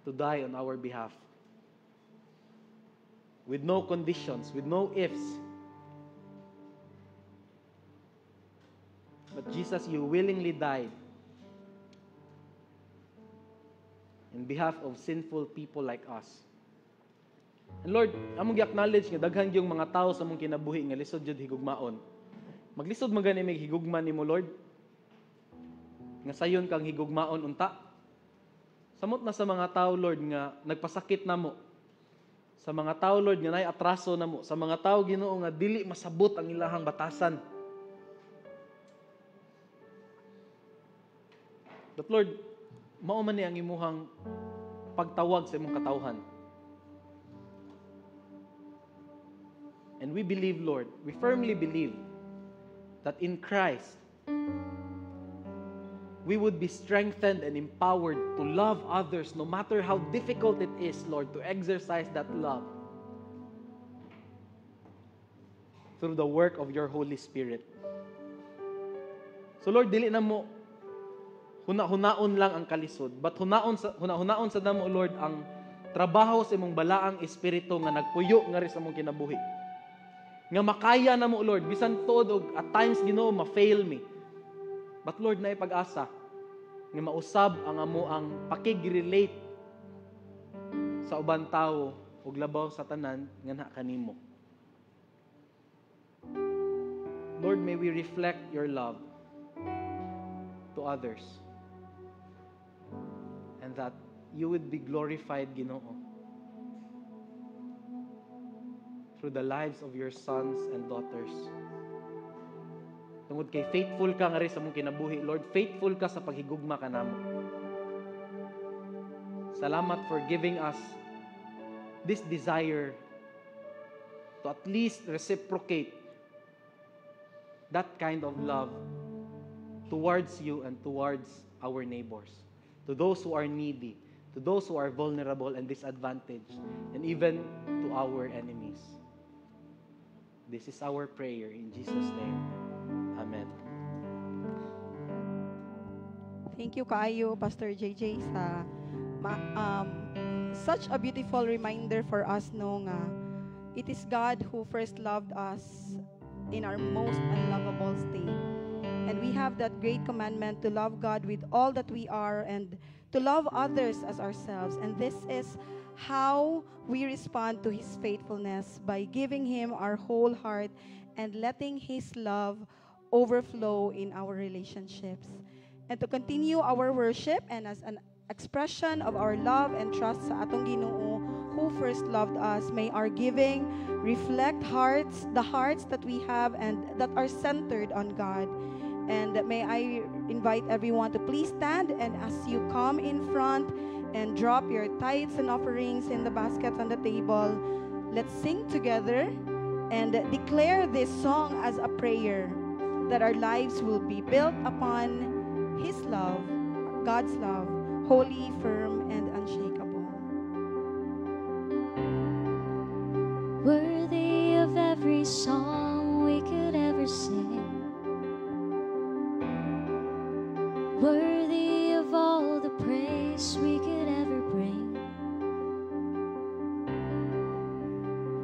to die on our behalf. With no conditions, with no ifs. But Jesus, You willingly died in behalf of sinful people like us. And Lord, among i-acknowledge nga daghan yung mga tao sa mong kinabuhi nga lisod jud higugmaon. Maglisod man gani may higugma nimo, Lord. Nga sayon kang higugmaon unta. Samot na sa mga tao, Lord, nga nagpasakit namo. Sa mga tao, Lord, nga nay atraso namo. Sa mga tao, Ginoo, nga dili masabot ang ilahang batasan. But Lord, mao man ni ang imuhang pagtawag sa imong katawhan. And we believe, Lord, we firmly believe that in Christ, we would be strengthened and empowered to love others no matter how difficult it is, Lord, to exercise that love. through the work of your Holy Spirit. So Lord, dili na mo hunaon lang ang kalisod, but hunaon sa namo, Lord, ang trabaho sa imong balaang espiritu nga nagpuyo nga rin sa mong kinabuhi. Nga makaya na mo, Lord, bisan todo, at times, Ginoo, ma-fail me. But Lord, na pag-asa, nga mausab ang amo ang pakig-relate sa uban tao ug labaw sa tanan nga na kanimo. Lord, may we reflect your love to others, and that you would be glorified, Ginoo, through the lives of your sons and daughters. Tungod kay faithful ka nga rin sa mong kinabuhi, Lord, faithful ka sa paghigugma ka namo. Salamat for giving us this desire to at least reciprocate that kind of love towards you and towards our neighbors, to those who are needy, to those who are vulnerable and disadvantaged, and even to our enemies. This is our prayer in Jesus' name. Amen. Thank you kaayo, Pastor JJ, sa such a beautiful reminder for us no nga it is God who first loved us in our most unlovable state. And we have that great commandment to love God with all that we are and to love others as ourselves. And this is how we respond to His faithfulness, by giving Him our whole heart and letting His love overflow in our relationships. And to continue our worship and as an expression of our love and trust sa atong Ginoo who first loved us, may our giving reflect the hearts that we have and that are centered on God. And may I invite everyone to please stand, and as you come in front and drop your tithes and offerings in the baskets on the table, let's sing together and declare this song as a prayer that our lives will be built upon His love, God's love, holy, firm, and unshakable. Worthy of every song we could ever sing, worthy of all the praise we could ever bring,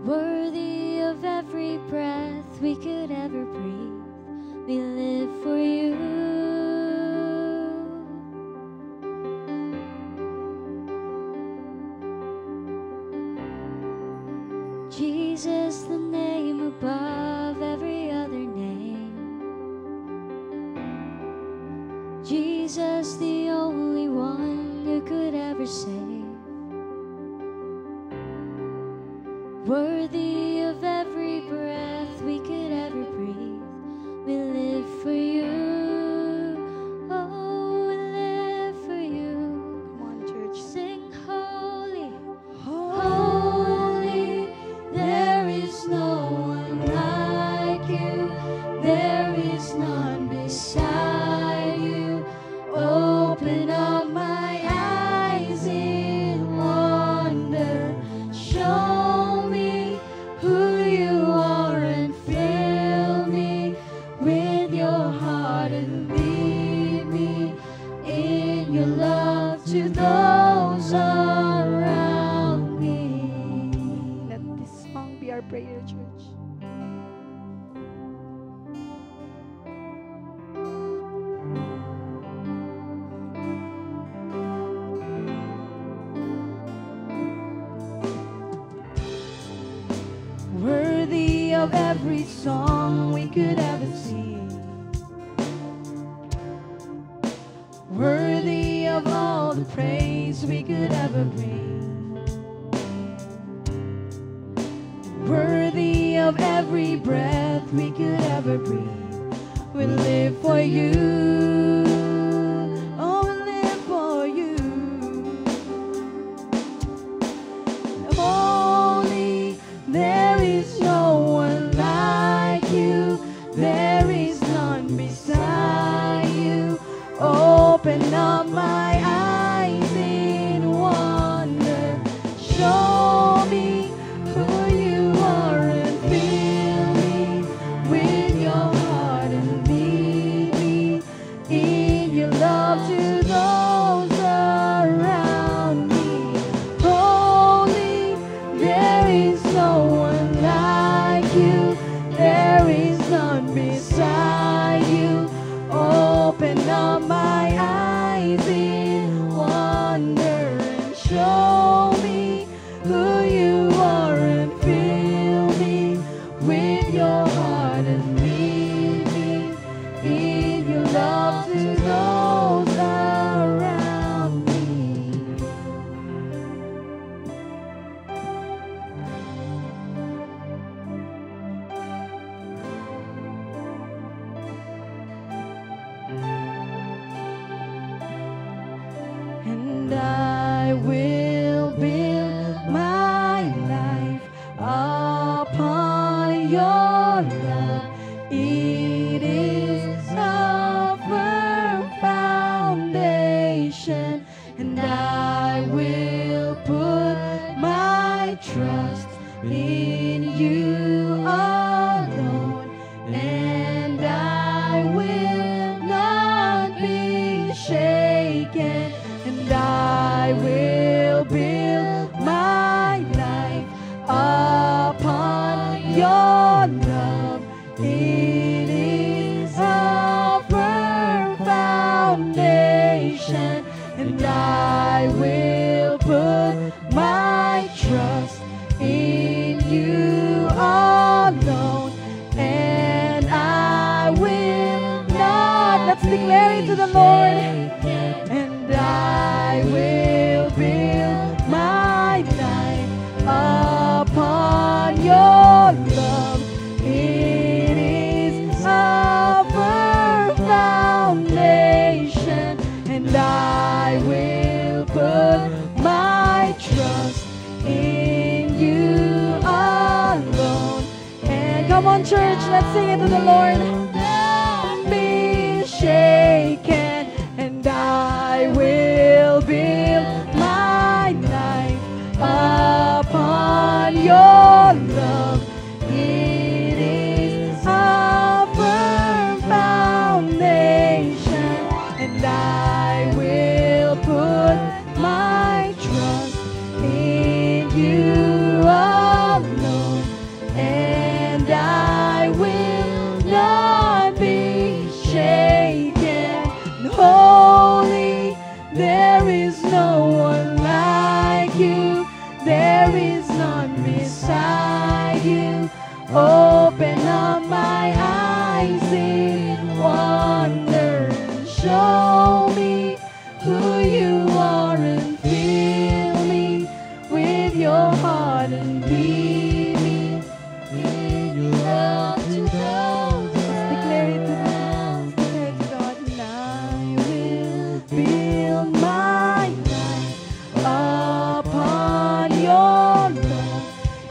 worthy of every breath we could ever breathe. We live for you. Jesus, the name above every other name. Jesus, the only one who could ever save. Worthy of every breath we could ever breathe. We live for you. Oh, we live for you. Come on, church. Sing holy, holy. There is no one like you. There is none beside you. Open up my eyes in wonder. Show me who you are and fill me with your heart and lead me in your love to those around me. Let this song be our prayer, church. Worthy of every song we could ever sing, worthy of all the praise we could ever bring, worthy of every breath we could ever breathe. We live for you. Oh, we live for you. Holy, there is no one like you. There is none beside you. Open up my eyes in wonder. Show me who you are and fill me trust in you alone, and I will not be shaken, and I will build my life upon your love. It is a firm foundation, and I will put my trust in you alone, and I will not, let's declare it to the Lord, and I will build my life upon your love. It is a firm foundation, and I will put my trust in you alone. And come on, church, let's sing it to the Lord. Don't be shaken, and I will build my life upon your love. It is a firm foundation, and I will put my trust in you alone, and I will not be shaken. Holy, there is no one like you, there is none beside you. Open up my eyes in wonder and show me who you are, and fill me with your heart, and lead me in your love to those. Let's declare it to God. And I will build my life upon your love.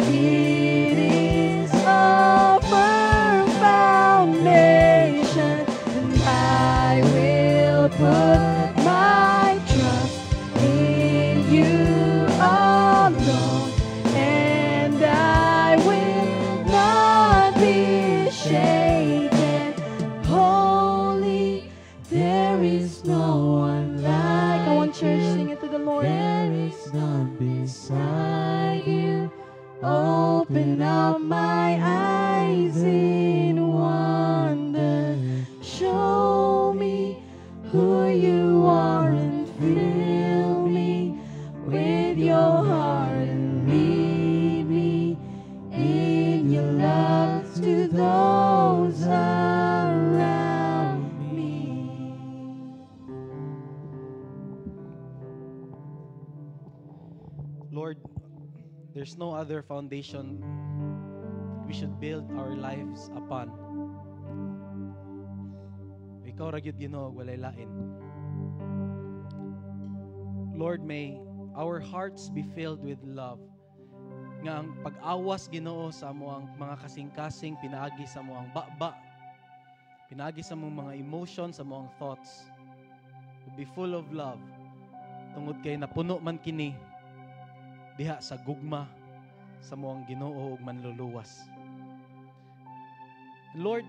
It is a firm foundation, and I will put my trust in you alone, and I will not be shaken. Holy, there is no one like. I want church, sing it to the Lord. There is none beside you. Open up my eyes in wonder. Show me who you are, and fill me with your heart, and lead me in your love to those around me. Lord, there's no other foundation we should build our lives upon. Ikaw ra gyud Ginoo, walay lain. Lord, may our hearts be filled with love. Nga ang pag-awas Ginoo sa amoang mga kasing-kasing pinaagi sa amoang baba, pinaagi sa among mga emotions, sa amoang thoughts, to be full of love. Tungod kay napuno man kini diha sa gugma sa amoang Ginoo ug manluluwas. Lord,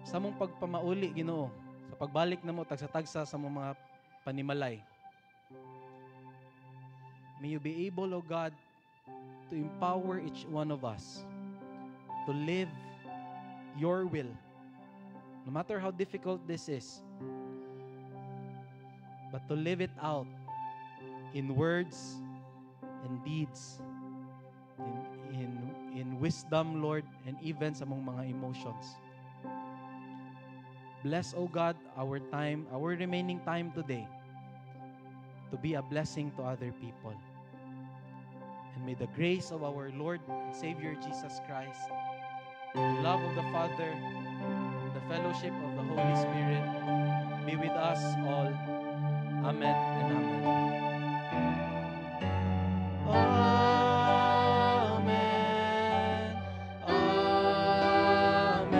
sa among pagpamauli Ginoo, sa pagbalik namo tagsa-tagsa sa among mga panimalay, may you be able, O God, to empower each one of us to live your will. No matter how difficult this is, but to live it out in words and deeds, in wisdom, Lord, and even sa among mga emotions. Bless, O God, our time, our remaining time today to be a blessing to other people. And may the grace of our Lord and Savior Jesus Christ, the love of the Father, the fellowship of the Holy Spirit be with us all. Amen and amen. Amen. Amen. Amen.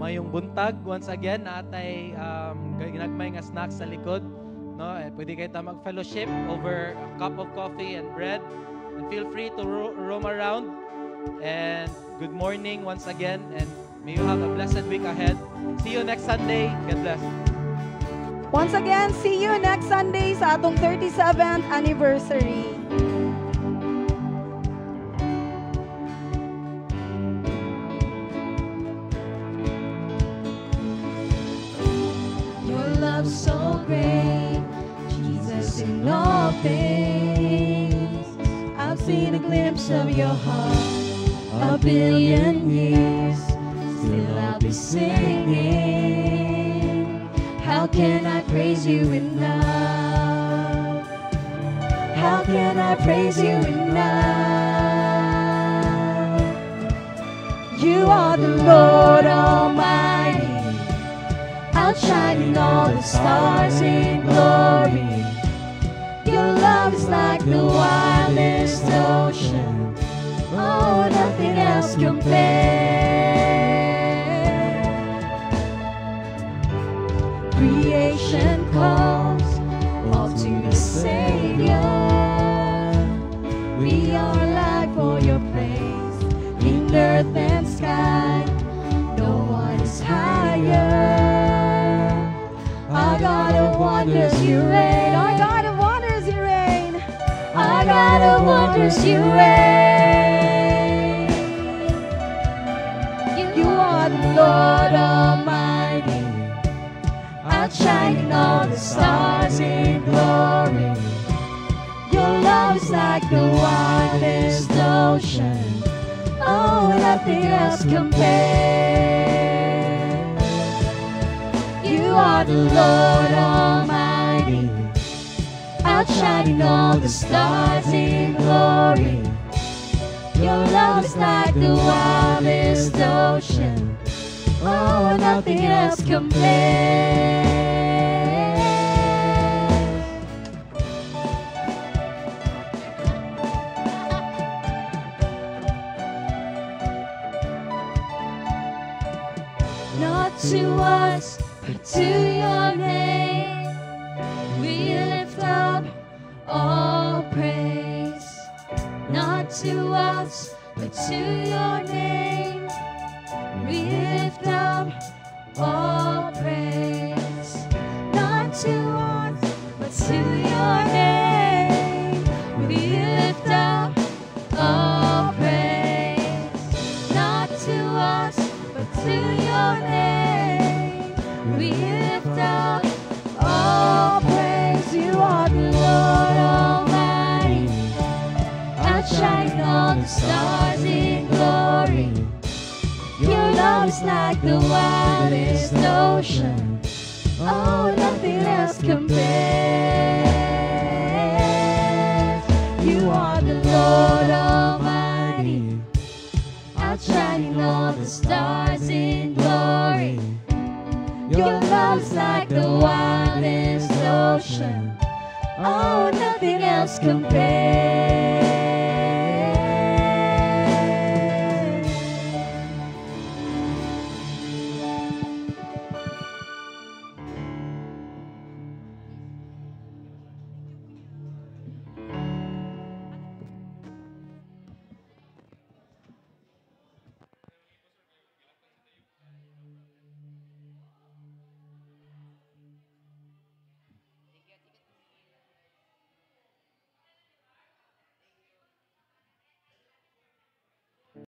Mayong buntag once again natay ginagmay nga snacks sa likod, no? Pwede kayo ta mag-fellowship over a cup of coffee and bread, and feel free to roam around. And good morning once again, and may you have a blessed week ahead. See you next Sunday. God bless. Once again, see you next Sunday sa atong 37th anniversary. Your love's so great, Jesus, in all things. I've seen a glimpse of your heart, a billion years, still I'll be singing. How can I praise you enough? How can I praise you enough? You are the Lord Almighty, outshining all the stars in glory. Your love is like the wildest ocean, oh, nothing else compares. Creation calls all to the Savior. We are alive for your praise. In earth and sky, no one is higher. Our God of wonders, you reign. Our God of wonders, you reign. Our God of wonders, you reign. You are the Lord Almighty, outshining all the stars in glory. Your love is like the wildest ocean, oh, nothing else compares. You are the Lord Almighty, outshining all the stars in glory. Your love is like the wildest ocean, oh, nothing else compares. Not to us, but to your name, we lift up all praise. Not to us, but to your name, we lift up all praise. Not to us, but to your name, we lift up all praise. Not to us, but to your name, we lift up all praise. You are the Lord Almighty, outshining all the stars in glory. Your love is like the wildest ocean, oh, nothing else compares. You are the Lord Almighty, outshining all the stars in glory. Your love is like the wildest ocean, oh, nothing else compares.